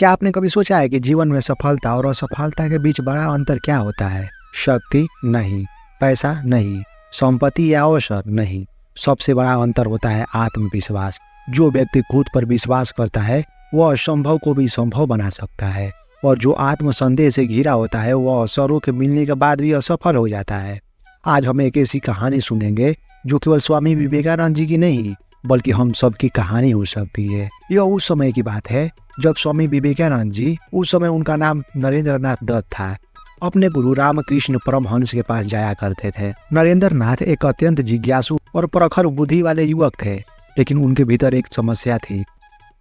क्या आपने कभी सोचा है कि जीवन में सफलता और असफलता के बीच बड़ा अंतर क्या होता है? शक्ति नहीं, पैसा नहीं, संपत्ति या अवसर नहीं। सबसे बड़ा अंतर होता है आत्मविश्वास। जो व्यक्ति खुद पर विश्वास करता है वह असंभव को भी संभव बना सकता है, और जो आत्मसंदेह से घिरा होता है वह अवसरों के मिलने के बाद भी असफल हो जाता है। आज हम एक ऐसी कहानी सुनेंगे जो केवल स्वामी विवेकानंद जी की नहीं बल्कि हम सबकी कहानी हो सकती है। यह उस समय की बात है जब स्वामी विवेकानंद जी, उस समय उनका नाम नरेंद्रनाथ दत्त था, अपने गुरु रामकृष्ण परमहंस के पास जाया करते थे। नरेंद्रनाथ एक अत्यंत जिज्ञासु और प्रखर बुद्धि वाले युवक थे, लेकिन उनके भीतर एक समस्या थी।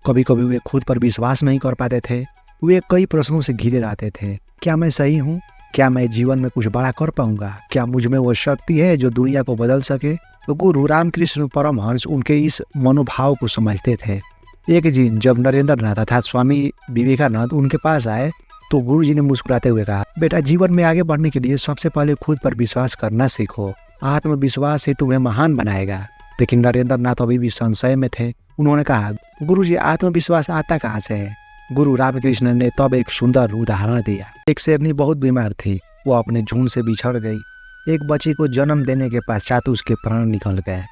कभी कभी वे खुद पर विश्वास नहीं कर पाते थे। वे कई प्रश्नों से घिरे रहते थे। क्या मैं सही हूँ? क्या मैं जीवन में कुछ बड़ा कर पाऊंगा? क्या मुझ में वो शक्ति है जो दुनिया को बदल सके? तो गुरु रामकृष्ण परमहंस उनके इस मनोभाव को समझते थे। एक दिन जब नरेंद्रनाथ अर्थात स्वामी विवेकानंद उनके पास आए तो गुरु जी ने मुस्कुराते हुए कहा, बेटा, जीवन में आगे बढ़ने के लिए सबसे पहले खुद पर विश्वास करना सीखो। आत्मविश्वास ही तुम्हें महान बनाएगा। लेकिन नरेंद्रनाथ अभी भी संशय में थे। उन्होंने कहा, गुरु जी, आत्मविश्वास आता कहाँ से है? गुरु रामकृष्ण ने तब एक सुंदर उदाहरण दिया। एक शेरनी बहुत बीमार थी। वो अपने झुंड से बिछड़ गई। एक बच्ची को जन्म देने के पश्चात उसके प्राण निकल गए।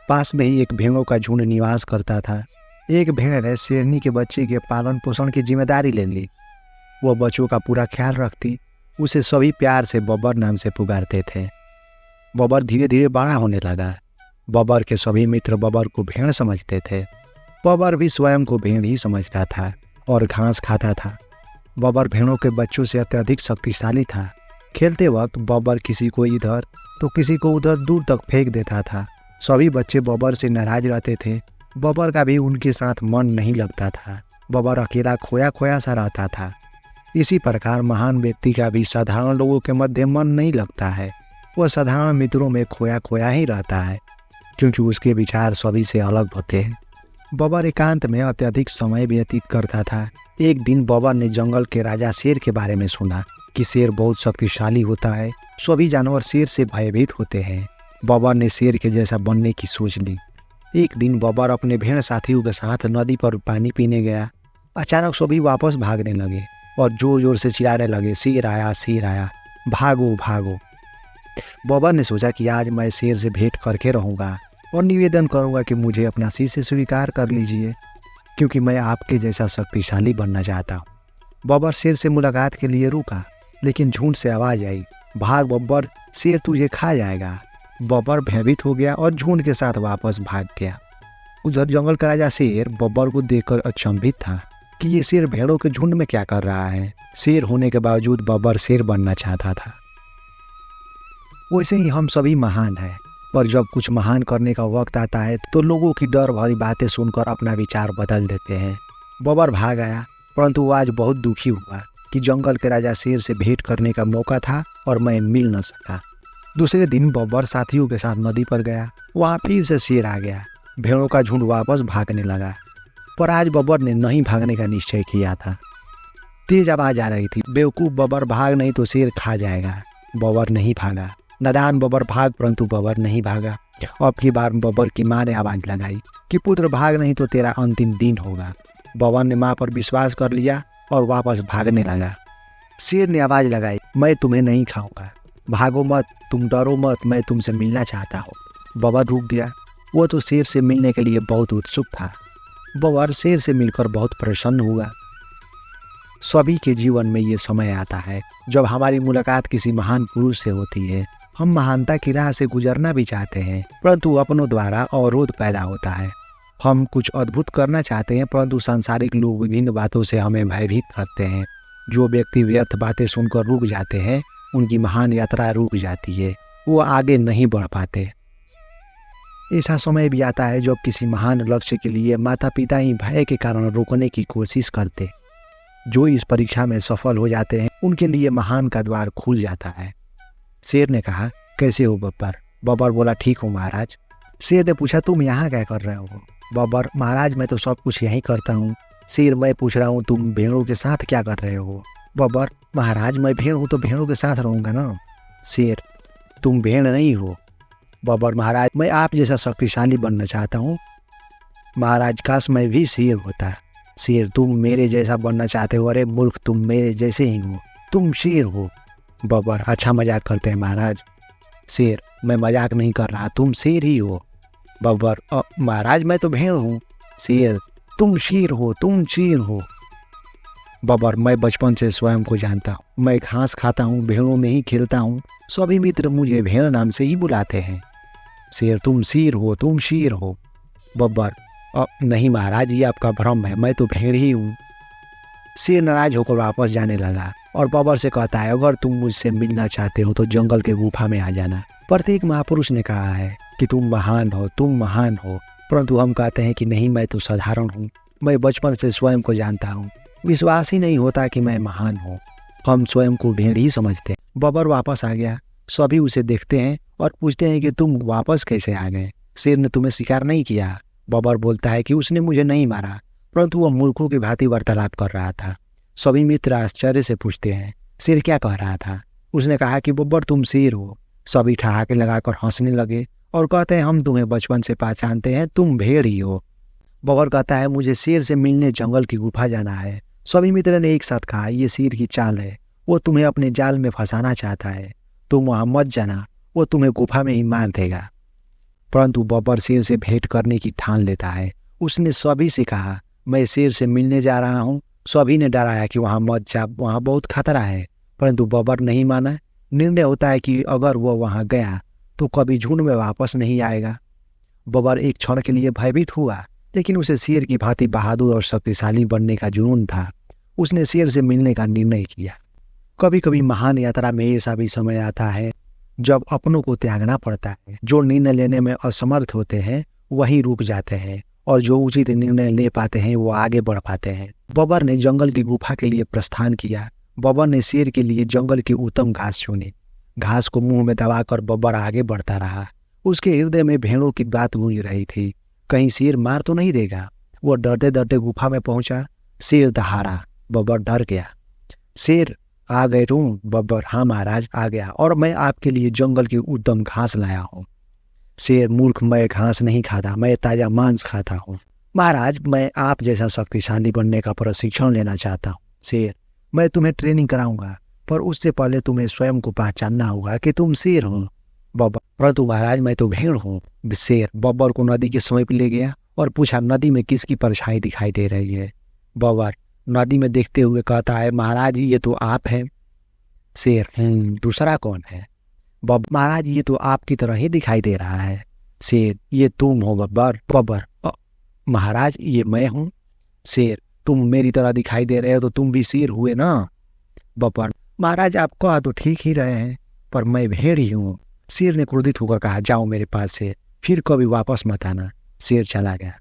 पास में ही एक भेड़ों का झुंड निवास करता था। एक भेड़ ने शेरनी के बच्चे के पालन पोषण की जिम्मेदारी ले ली। वह बच्चों का पूरा ख्याल रखती। उसे सभी प्यार से बब्बर नाम से पुकारते थे। बब्बर धीरे धीरे बड़ा होने लगा। बब्बर के सभी मित्र बब्बर को भेड़ समझते थे। बब्बर भी स्वयं को भेड़ ही समझता था और घास खाता था। बब्बर भेड़ों के बच्चों से अत्यधिक शक्तिशाली था। खेलते वक्त बब्बर किसी को इधर तो किसी को उधर दूर तक फेंक देता था। सभी बच्चे बब्बर से नाराज रहते थे। बब्बर का भी उनके साथ मन नहीं लगता था। बब्बर अकेला खोया खोया सा रहता था। इसी प्रकार महान व्यक्ति का भी साधारण लोगों के मध्य मन नहीं लगता है। वह साधारण मित्रों में खोया खोया ही रहता है, क्योंकि उसके विचार सभी से अलग होते हैं। बब्बर एकांत में अत्यधिक समय व्यतीत करता था। एक दिन बब्बर ने जंगल के राजा शेर के बारे में सुना कि शेर बहुत शक्तिशाली होता है। सभी जानवर शेर से भयभीत होते हैं। बब्बर ने शेर के जैसा बनने की सोच ली। एक दिन बब्बर अपने भेड़ साथियों के साथ नदी पर पानी पीने गया। अचानक सभी वापस भागने लगे और जोर जोर से चिल्लाने लगे, शेर आया, शेर आया, भागो भागो। बब्बर ने सोचा कि आज मैं शेर से भेंट करके रहूंगा और निवेदन करूंगा कि मुझे अपना शिष्य स्वीकार कर लीजिए, क्योंकि मैं आपके जैसा शक्तिशाली बनना चाहता हूँ। बब्बर शेर से मुलाकात के लिए रुका, लेकिन झुंड से आवाज आई, भाग बब्बर, शेर तुझे खा जाएगा। बब्बर भयभीत हो गया और झुंड के साथ वापस भाग गया। उधर जंगल का राजा शेर बब्बर को देखकर अचंभित था कि ये शेर भेड़ों के झुंड में क्या कर रहा है। शेर होने के बावजूद बब्बर शेर बनना चाहता था। वैसे ही हम सभी महान हैं, पर जब कुछ महान करने का वक्त आता है तो लोगों की डर भरी बातें सुनकर अपना विचार बदल देते हैं। बब्बर भाग आया, परंतु वो आज बहुत दुखी हुआ कि जंगल के राजा शेर से भेंट करने का मौका था और मैं मिल न सका। दूसरे दिन बब्बर साथियों के साथ नदी पर गया। वहाँ फिर से शेर आ गया। भेड़ों का झुंड वापस भागने लगा, पर आज बब्बर ने नहीं भागने का निश्चय किया था। तेज आवाज आ रही थी, बेवकूफ बब्बर, भाग नहीं तो शेर खा जाएगा। बब्बर नहीं भागा। नादान बब्बर भाग, परंतु बब्बर नहीं भागा। अब की बार बब्बर की माँ ने आवाज लगाई कि पुत्र, भाग नहीं तो तेरा अंतिम दिन होगा। बब्बर ने माँ पर विश्वास कर लिया और वापस भागने लगा। शेर ने आवाज लगाई, मैं तुम्हें नहीं खाऊंगा, भागो मत, तुम डरो मत, मैं तुमसे मिलना चाहता हूँ। बब्बर रुक गया। वो तो शेर से मिलने के लिए बहुत उत्सुक था। बब्बर शेर से मिलकर बहुत प्रसन्न हुआ। सभी के जीवन में ये समय आता है जब हमारी मुलाकात किसी महान पुरुष से होती है। हम महानता की राह से गुजरना भी चाहते हैं, परंतु अपनों द्वारा अवरोध पैदा होता है। हम कुछ अद्भुत करना चाहते हैं, परंतु सांसारिक लोग विभिन्न बातों से हमें भयभीत करते हैं। जो व्यक्ति व्यर्थ बातें सुनकर रुक जाते हैं, उनकी महान यात्रा रुक जाती है। वो आगे नहीं बढ़ पाते। ऐसा समय भी आता है जब किसी महान लक्ष्य के लिए माता पिता ही भय के कारण रोकने की कोशिश करते। जो इस परीक्षा में सफल हो जाते हैं, उनके लिए महान का द्वार खुल जाता है। शेर ने कहा, कैसे हो बब्बर? बब्बर बोला, ठीक हूँ महाराज। शेर ने पूछा, तुम यहाँ क्या कर रहे हो? बब्बर, महाराज, मैं तो सब कुछ यहीं करता हूँ। शेर, मैं पूछ रहा हूँ तुम भेड़ों के साथ क्या कर रहे हो? बब्बर, महाराज, मैं भेड़ हूँ तो भेड़ों के साथ रहूँगा ना। शेर, तुम भेड़ नहीं हो। बब्बर, महाराज, मैं आप जैसा शक्तिशाली बनना चाहता हूँ। महाराज, काश मैं भी शेर होता। शेर, तुम मेरे जैसा बनना चाहते हो? अरे मूर्ख, तुम मेरे जैसे ही हो, तुम शेर हो। बब्बर, अच्छा मजाक करते हैं महाराज। शेर, मैं मजाक नहीं कर रहा, तुम शेर ही हो। बब्बर, महाराज मैं तो भेड़ हूँ। शेर, तुम शेर हो, तुम शेर हो। बब्बर, मैं बचपन से स्वयं को जानता हूँ, मैं घास खाता हूँ, भेड़ों में ही खेलता हूँ, सभी मित्र मुझे भेड़ नाम से ही बुलाते हैं। शेर, तुम शेर हो, तुम शेर हो। बब्बर, नहीं महाराज, ये आपका भ्रम है, मैं तो भेड़ ही हूँ। शेर नाराज होकर वापस जाने लगा और बब्बर से कहता है, अगर तुम मुझसे मिलना चाहते हो तो जंगल के गुफा में आ जाना। प्रत्येक महापुरुष ने कहा है कि तुम महान हो, तुम महान हो, परंतु हम कहते हैं कि नहीं, मैं तो साधारण हूँ, मैं बचपन से स्वयं को जानता हूँ, विश्वास ही नहीं होता कि मैं महान हूँ, हम स्वयं को भेड़ ही समझते हैं। बब्बर वापस आ गया, सभी उसे देखते हैं और पूछते हैं कि तुम वापस कैसे आ गए, शेर ने तुम्हें शिकार नहीं किया? बब्बर बोलता है कि उसने मुझे नहीं मारा, परंतु वह मूर्खों की भांति वार्तालाप कर रहा था। सभी मित्र आश्चर्य से पूछते हैं, शेर क्या कह रहा था? उसने कहा कि बब्बर तुम शेर हो। सभी ठहाके लगाकर हंसने लगे और कहते हैं, हम तुम्हें बचपन से पहचानते हैं, तुम भेड़ ही हो। बब्बर कहता है, मुझे शेर से मिलने जंगल की गुफा जाना है। सभी मित्र ने एक साथ कहा, ये शेर की चाल है, वो तुम्हें अपने जाल में फंसाना चाहता है, तुम वहां मत जाना, वो तुम्हें गुफा में ही मार देगा। परंतु बब्बर शेर से भेंट करने की ठान लेता है। उसने सभी से कहा, मैं शेर से मिलने जा रहा हूँ। सभी ने डराया कि वहां मत जा, वहां बहुत खतरा है, परंतु बब्बर नहीं माना। निर्णय होता है कि अगर वो वहां गया तो कभी झुंड में वापस नहीं आएगा। बब्बर एक क्षण के लिए भयभीत हुआ, लेकिन उसे शेर की भांति बहादुर और शक्तिशाली बनने का जुनून था। उसने शेर से मिलने का निर्णय किया। कभी कभी महान यात्रा में ऐसा भी समय आता है जब अपनों को त्यागना पड़ता है। जो निर्णय लेने में असमर्थ होते हैं वही रुक जाते हैं, और जो उचित निर्णय ले पाते हैं वो आगे बढ़ पाते हैं। बब्बर ने जंगल की गुफा के लिए प्रस्थान किया। बब्बर ने शेर के लिए जंगल की उत्तम घास चुनी। घास को मुंह में दबाकर बब्बर आगे बढ़ता रहा। उसके हृदय में भेड़ों की बात गूंज रही थी, कहीं शेर मार तो नहीं देगा। वो डरते डरते गुफा में पहुंचा। शेर दहाड़ा। बब्बर डर गया। शेर, आ गए तुम? बब्बर, हाँ महाराज आ गया, और मैं आपके लिए जंगल की उत्तम घास लाया हूँ। शेर, मूर्ख, मैं घास नहीं खाता, मैं ताजा मांस खाता हूँ। महाराज, मैं आप जैसा शक्तिशाली बनने का प्रशिक्षण लेना चाहता हूँ। शेर, मैं तुम्हें ट्रेनिंग कराऊंगा, पर उससे पहले तुम्हें स्वयं को पहचानना होगा कि तुम शेर हो। बब्बर, परंतु महाराज मैं तो भेड़ हूँ। शेर बब्बर को नदी के समीप ले गया और पूछा, नदी में किसकी परछाई दिखाई दे रही है? बब्बर नदी में देखते हुए कहता है, महाराज ये तो आप हैं। शेर, दूसरा कौन है? महाराज ये तो आपकी तरह ही दिखाई दे रहा है। शेर, ये तुम हो बब्बर? बब्बर, महाराज ये मैं हूँ। शेर, तुम मेरी तरह दिखाई दे रहे हो तो तुम भी शेर हुए ना? बब्बर, महाराज आप कहा तो ठीक ही रहे हैं, पर मैं भेड़ ही हूँ। शेर ने क्रोधित होकर कहा, जाओ मेरे पास से, फिर कभी वापस मत आना। शेर चला गया।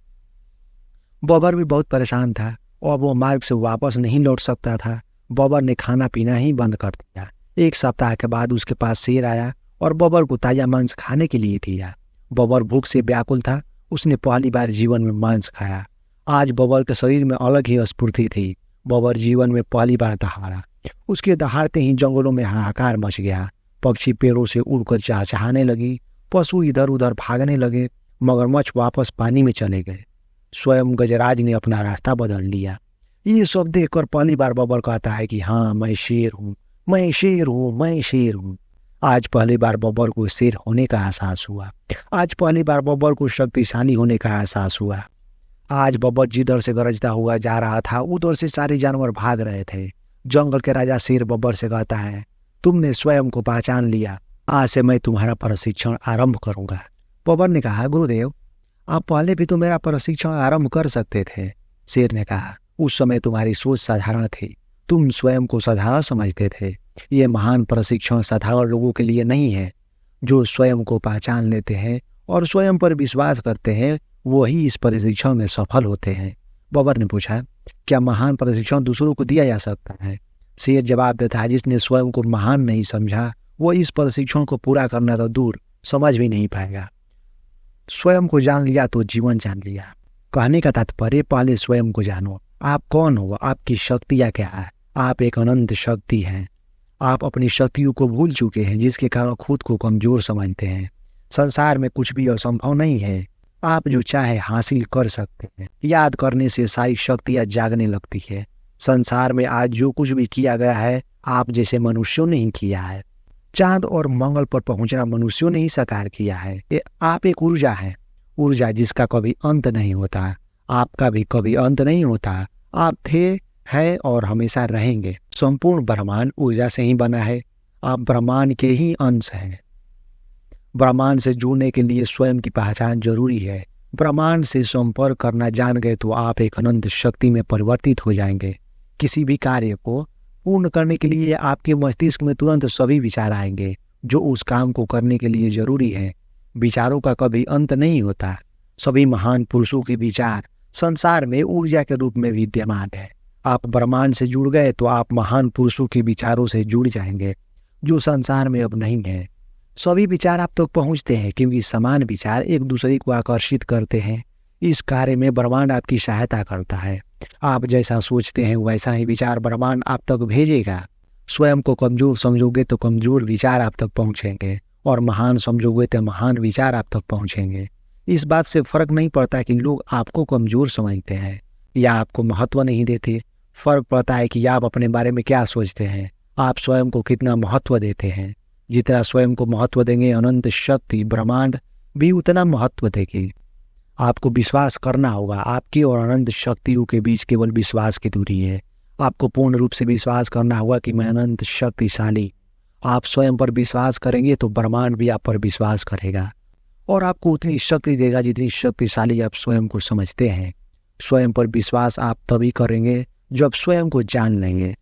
बब्बर भी बहुत परेशान था और वो मार्ग से वापस नहीं लौट सकता था। बब्बर ने खाना पीना ही बंद कर दिया। एक सप्ताह के बाद उसके पास शेर आया और बब्बर को ताजा मांस खाने के लिए दिया। बब्बर भूख से व्याकुल था। उसने पहली बार जीवन में मांस खाया। आज बब्बर के शरीर में अलग ही स्फूर्ति थी। बब्बर जीवन में पहली बार दहाड़ा। उसके दहाड़ते ही जंगलों में हाहाकार मच गया। पक्षी पेड़ों से उड़कर चहचहाने लगी, पशु इधर उधर भागने लगे, मगरमच्छ वापस पानी में चले गए। स्वयं गजराज ने अपना रास्ता बदल लिया। ये सब देखकर पहली बार बब्बर कहता है कि हाँ, मैं शेर हूँ, मैं शेर हूँ, मैं शेर हूँ। आज पहली बार बब्बर को शेर होने का एहसास हुआ। आज पहली बार बब्बर को शक्तिशाली होने का एहसास हुआ। आज बब्बर जिधर से गरजता हुआ जा रहा था उधर से सारे जानवर भाग रहे थे। जंगल के राजा शेर बब्बर से कहता है, तुमने स्वयं को पहचान लिया, आज से मैं तुम्हारा प्रशिक्षण आरंभ करूंगा। बब्बर ने कहा, गुरुदेव आप पहले भी तो मेरा प्रशिक्षण आरंभ कर सकते थे। शेर ने कहा, उस समय तुम्हारी सोच साधारण थी, तुम स्वयं को साधारण समझते थे। ये महान प्रशिक्षण साधारण लोगों के लिए नहीं है। जो स्वयं को पहचान लेते हैं और स्वयं पर विश्वास करते हैं वही इस प्रशिक्षण में सफल होते हैं। बब्बर ने पूछा, क्या महान प्रशिक्षण दूसरों को दिया जा सकता है? शेर जवाब देता है, जिसने स्वयं को महान नहीं समझा वो इस प्रशिक्षण को पूरा करना तो दूर समझ भी नहीं पाएगा। स्वयं को जान लिया तो जीवन जान लिया। कहने का तात्पर्य, पहले स्वयं को जानो। आप कौन हो? आपकी शक्तियाँ क्या है? आप एक अनंत शक्ति हैं। आप अपनी शक्तियों को भूल चुके हैं, जिसके कारण खुद को कमजोर समझते हैं। संसार में कुछ भी असंभव नहीं है। आप जो चाहे हासिल कर सकते हैं। याद करने से सारी शक्तियाँ जागने लगती है। संसार में आज जो कुछ भी किया गया है आप जैसे मनुष्यों ने ही किया है। चांद और मंगल पर पहुंचना मनुष्यों ने ही साकार किया है। ये आप एक ऊर्जा है, ऊर्जा जिसका कभी अंत नहीं होता। आपका भी कभी अंत नहीं होता। आप थे, हैं और हमेशा रहेंगे। संपूर्ण ब्रह्मांड ऊर्जा से ही बना है। आप ब्रह्मांड के ही अंश हैं। ब्रह्मांड से जुड़ने के लिए स्वयं की पहचान जरूरी है। ब्रह्मांड से संपर्क करना जान गए तो आप एक अनंत शक्ति में परिवर्तित हो जाएंगे। किसी भी कार्य को पूर्ण करने के लिए आपके मस्तिष्क में तुरंत सभी विचार आएंगे जो उस काम को करने के लिए जरूरी है। विचारों का कभी अंत नहीं होता। सभी महान पुरुषों के विचार संसार में ऊर्जा के रूप में विद्यमान है। आप ब्रह्मांड से जुड़ गए तो आप महान पुरुषों के विचारों से जुड़ जाएंगे जो संसार में अब नहीं है। सभी विचार आप तक पहुंचते हैं क्योंकि समान विचार एक दूसरे को आकर्षित करते हैं। इस कार्य में ब्रह्मांड आपकी सहायता करता है। आप जैसा सोचते हैं वैसा ही विचार ब्रह्मांड आप तक भेजेगा। स्वयं को कमजोर समझोगे तो कमजोर विचार आप तक पहुंचेंगे और महान समझोगे तो महान विचार आप तक पहुंचेंगे। इस बात से फर्क नहीं पड़ता कि लोग आपको कमजोर समझते हैं या आपको महत्व नहीं देते। फर्क पड़ता है कि आप अपने बारे में क्या सोचते हैं, आप स्वयं को कितना महत्व देते हैं। जितना स्वयं को महत्व देंगे अनंत शक्ति ब्रह्मांड भी उतना महत्व देगी। आपको विश्वास करना होगा। आपकी और अनंत शक्तियों के बीच केवल विश्वास की दूरी है। आपको पूर्ण रूप से विश्वास करना होगा कि मैं अनंत शक्तिशाली। आप स्वयं पर विश्वास करेंगे तो ब्रह्मांड भी आप पर विश्वास करेगा और आपको उतनी शक्ति देगा जितनी शक्तिशाली आप स्वयं को समझते हैं। स्वयं पर विश्वास आप तभी करेंगे जब स्वयं को जान लेंगे।